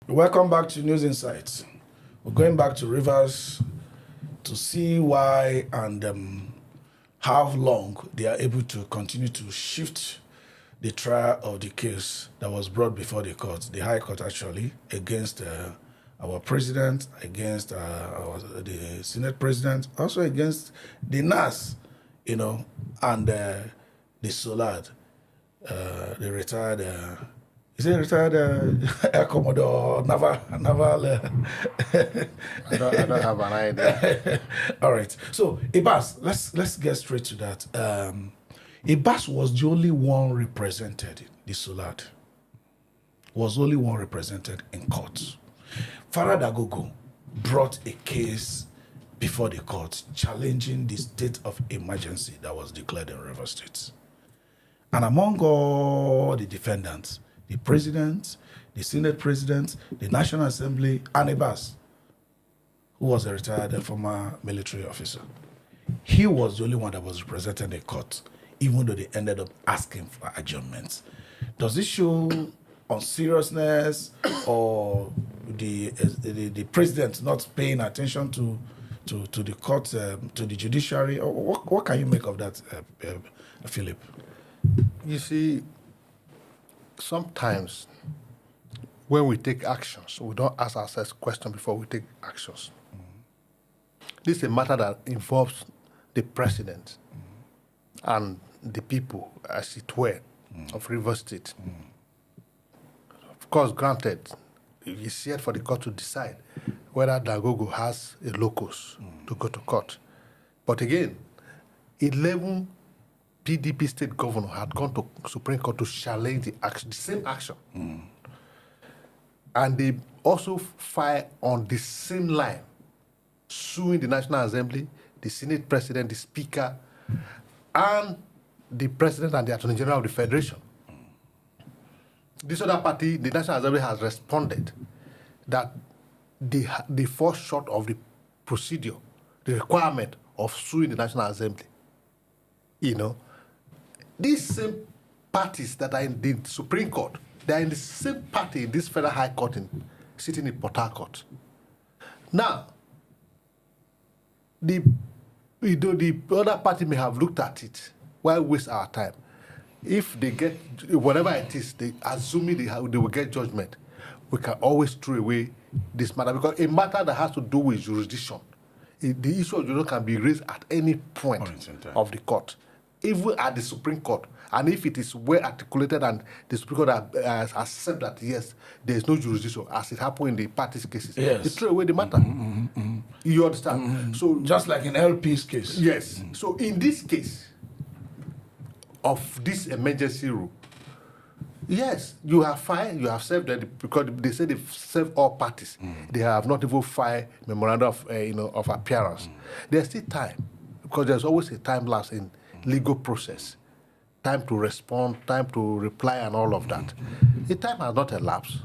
Welcome back to News Insights. We're going back to Rivers to see why and how long they are able to continue to shift the trial of the case that was brought before the court, the High Court actually, against our president, against the Senate president, also against the NAS, and the Solad, the retired. Is he retired Air Commodore Naval? I don't have an idea. All right. So Ibas, let's get straight to that. Ibas was the only one represented. The Solad was only one represented in court. Farad Agogo brought a case before the court challenging the state of emergency that was declared in Rivers State. And among all the defendants, the president, the Senate president, the National Assembly, and Ibas, who was a retired former military officer, he was the only one that was represented in court, even though they ended up asking for adjournments. Does this show on seriousness or the president not paying attention to the court, to the judiciary? Or what can you make of that, Philip? You see, sometimes when we take actions, we don't ask ourselves questions before we take actions. This is a matter that involves the president and the people, as it were, of Rivers State. Of course, granted, it's yet for the court to decide whether Dagogo has a locus to go to court. But again, 11 PDP state governor had gone to Supreme Court to challenge the same action. And they also filed on the same line, suing the National Assembly, the Senate President, the Speaker, and the President and the Attorney General of the Federation. This other party, the National Assembly, has responded that they fall short of the procedure, the requirement of suing the National Assembly. These same parties that are in the Supreme Court, they are in the same party in this Federal High Court sitting in Port Harcourt. Now, the other party may have looked at it. Why waste our time? If they get, whatever it is, assuming they will get judgment, we can always throw away this matter, because a matter that has to do with jurisdiction, the issue of jurisdiction can be raised at any point of the court, even at the Supreme Court. And if it is well articulated and the Supreme Court has accepted that, yes, there is no jurisdiction, as it happened in the parties' cases, they throw away the matter. You understand? So just like in LP's case. Yes. So in this case of this emergency rule, yes, you have filed, you have served that, because they say they've served all parties. They have not even filed memorandum of appearance. There's still time, because there's always a time lapse in legal process. Time to respond, time to reply, and all of that. The time has not elapsed.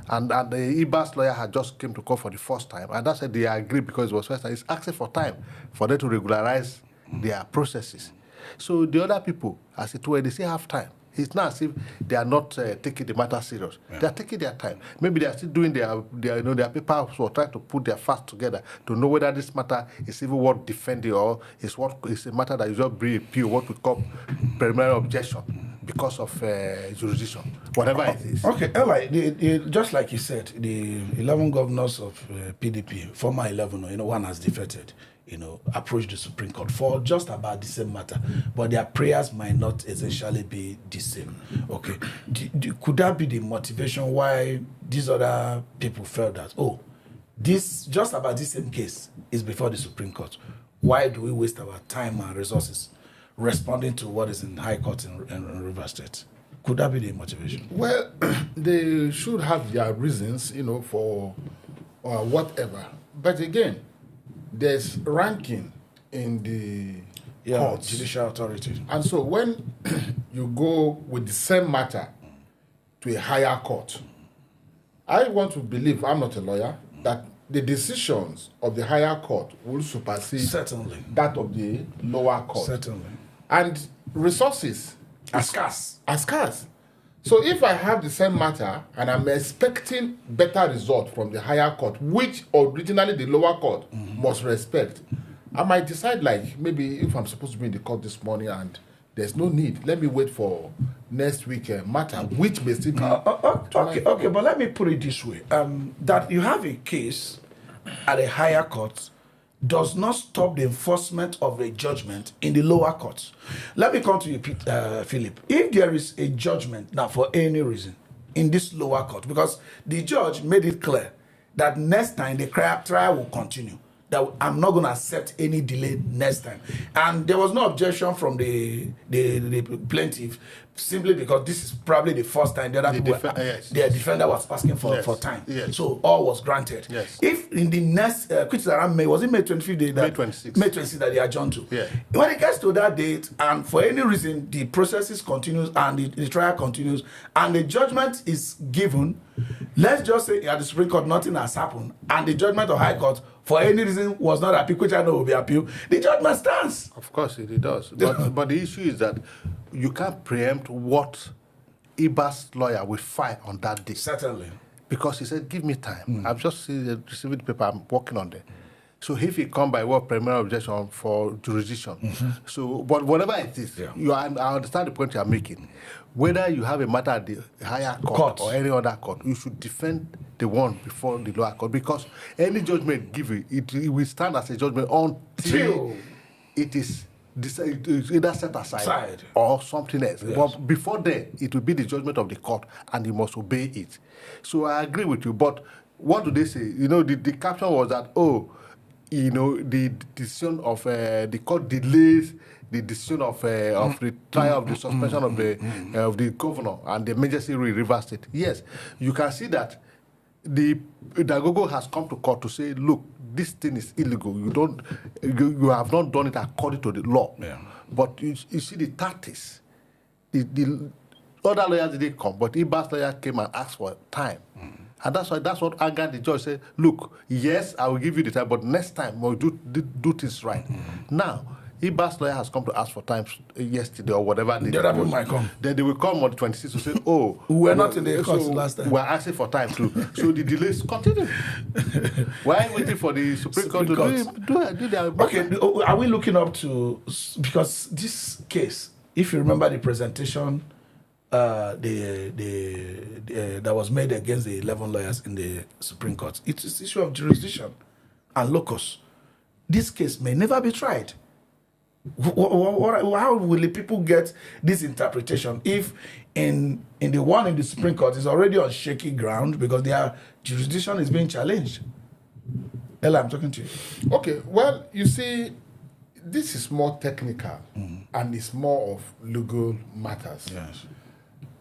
And the Ibas lawyer had just came to court for the first time, and that's why they agreed, because it was first time. It's asking for time for them to regularize their processes. So the other people, as it were, they still have time. It's not as if they are not taking the matter serious. They are taking their time. Maybe they are still doing their papers, or trying to put their facts together to know whether this matter is even worth defending, or is a matter that is just bring appeal, what we call preliminary objection, because of jurisdiction, whatever it is. Okay, Eli, just like you said, the 11 governors of PDP, former 11, one has defected, approached the Supreme Court for just about the same matter, but their prayers might not essentially be the same. Okay, could that be the motivation why these other people felt that, this just about the same case is before the Supreme Court? Why do we waste our time and resources responding to what is in High Court in Rivers State? Could that be the motivation? Well, they should have their reasons, for whatever. But again, there's ranking in the courts, judicial authority. And so when you go with the same matter to a higher court, I want to believe, I'm not a lawyer, that the decisions of the higher court will supersede that of the lower court. Certainly. And resources are scarce. So if I have the same matter and I'm expecting better result from the higher court, which originally the lower court must respect, I might decide like maybe if I'm supposed to be in the court this morning and there's no need, let me wait for next week matter, which may still be. Okay, but let me put it this way: that you have a case at a higher court does not stop the enforcement of a judgment in the lower courts. Let me come to you, Philip. If there is a judgment now for any reason in this lower court, because the judge made it clear that next time the trial will continue, that I'm not going to accept any delay next time. And there was no objection from the plaintiff, simply because this is probably the first time the other people, the defender was asking for time. Yes. So all was granted. Yes. If in the next, which is around May, was it May 25th day? May 26th. May 26th that they adjourned to. Yeah. When it gets to that date, and for any reason, the processes continues and the trial continues, and the judgment is given, let's just say at the Supreme Court, nothing has happened, and the judgment of High Court, for any reason, was not appealed, which I know will be appealed, the judgment stands. Of course, it does. But the issue is that you can't preempt what Iba's lawyer will file on that day. Certainly. Because he said, give me time. I've just received the paper, I'm working on it. So if he come by what primary objection for jurisdiction, so but whatever it is, I understand the point you are making. Whether you have a matter at the higher court or any other court, you should defend the one before the lower court, because any judgment given, it will stand as a judgment until it is either set aside or something else. Yes. But before then, it will be the judgment of the court, and you must obey it. So I agree with you. But what do they say? You know, the caption was that, the decision of the court delays the decision of the trial of the suspension of the governor and the emergency rule in Rivers State. Yes, you can see that the Dagogo has come to court to say, look, this thing is illegal. You have not done it according to the law. Yeah. But you see the tactics. The other lawyers didn't come, but Iba's lawyer came and asked for time. And that's what angered the judge. Said, look, yes, I will give you the time, but next time we'll do things right. Now, Iba's lawyer has come to ask for time yesterday or whatever. The other people might come. Then they will come on the 26th to say, oh, we were not in the court last time. We are asking for time too. So the delays continue. Why are you waiting for the Supreme Court to do their work? Okay, are we looking up to, because this case, if you remember the presentation that was made against the 11 lawyers in the Supreme Court, it is issue of jurisdiction and locus. This case may never be tried. How will the people get this interpretation if in the one in the Supreme Court is already on shaky ground because their jurisdiction is being challenged? Ella, I'm talking to you. Okay, well, you see, this is more technical and it's more of legal matters. Yes.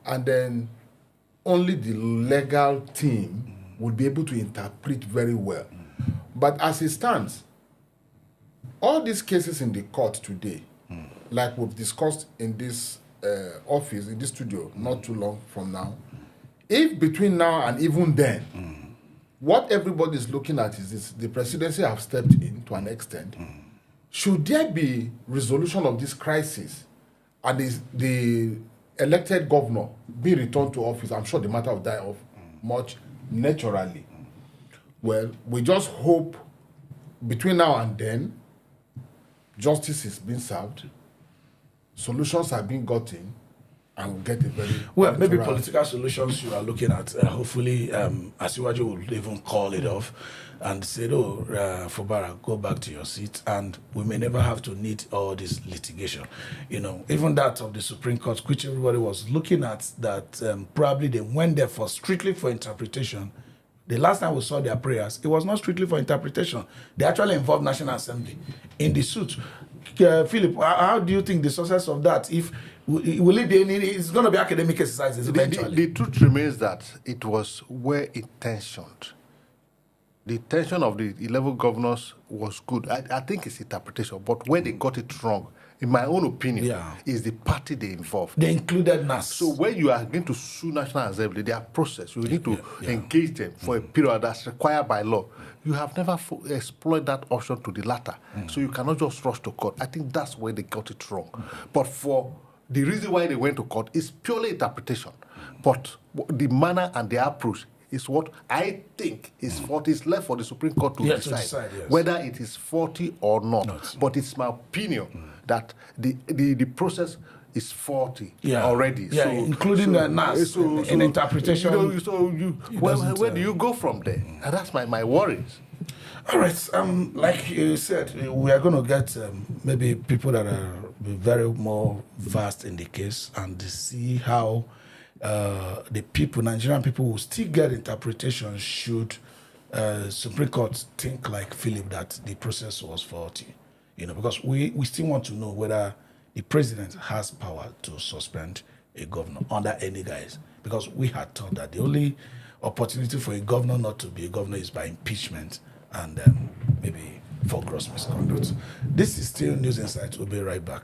And then only the legal team will be able to interpret very well. But as it stands, all these cases in the court today, like we've discussed in this office, in this studio, not too long from now, if between now and even then, what everybody is looking at is this: the presidency have stepped in to an extent. Should there be resolution of this crisis and the elected governor be returned to office, I'm sure the matter will die off much naturally. Well, we just hope between now and then, justice is being served, solutions are being gotten, and we'll get a very... Well, maybe political solutions you are looking at. Hopefully, Asiwaju will even call it off and say, Fubara, go back to your seat, and we may never have to need all this litigation. You know, even that of the Supreme Court, which everybody was looking at, that probably they went there strictly for interpretation. The last time we saw their prayers, it was not strictly for interpretation. They actually involved National Assembly in the suit. Philip, how do you think the success of that, will it be it's going to be academic exercises eventually? The truth remains that it was well intentioned. The intention of the 11 governors was good. I think it's interpretation, but where they got it wrong, in my own opinion, is the party they involved. They included NAS. So when you are going to sue National Assembly, their process, you need to engage them for a period that's required by law. You have never explored that option to the latter. So you cannot just rush to court. I think that's where they got it wrong. But for the reason why they went to court is purely interpretation. But the manner and the approach is what I think is faulty. It's left for the Supreme Court to decide yes. whether it is faulty or not. But it's my opinion that the process is faulty already. Yeah, so, including the NAS in interpretation. Where do you go from there? And that's my worries. All right. Like you said, we are going to get maybe people that are very more vast in the case and see how the people, Nigerian people, will still get interpretation should Supreme Court think like Philip that the process was faulty. Because we still want to know whether the president has power to suspend a governor under any guise. Because we had thought that the only opportunity for a governor not to be a governor is by impeachment and maybe for gross misconduct. This is still News Insight. We'll be right back.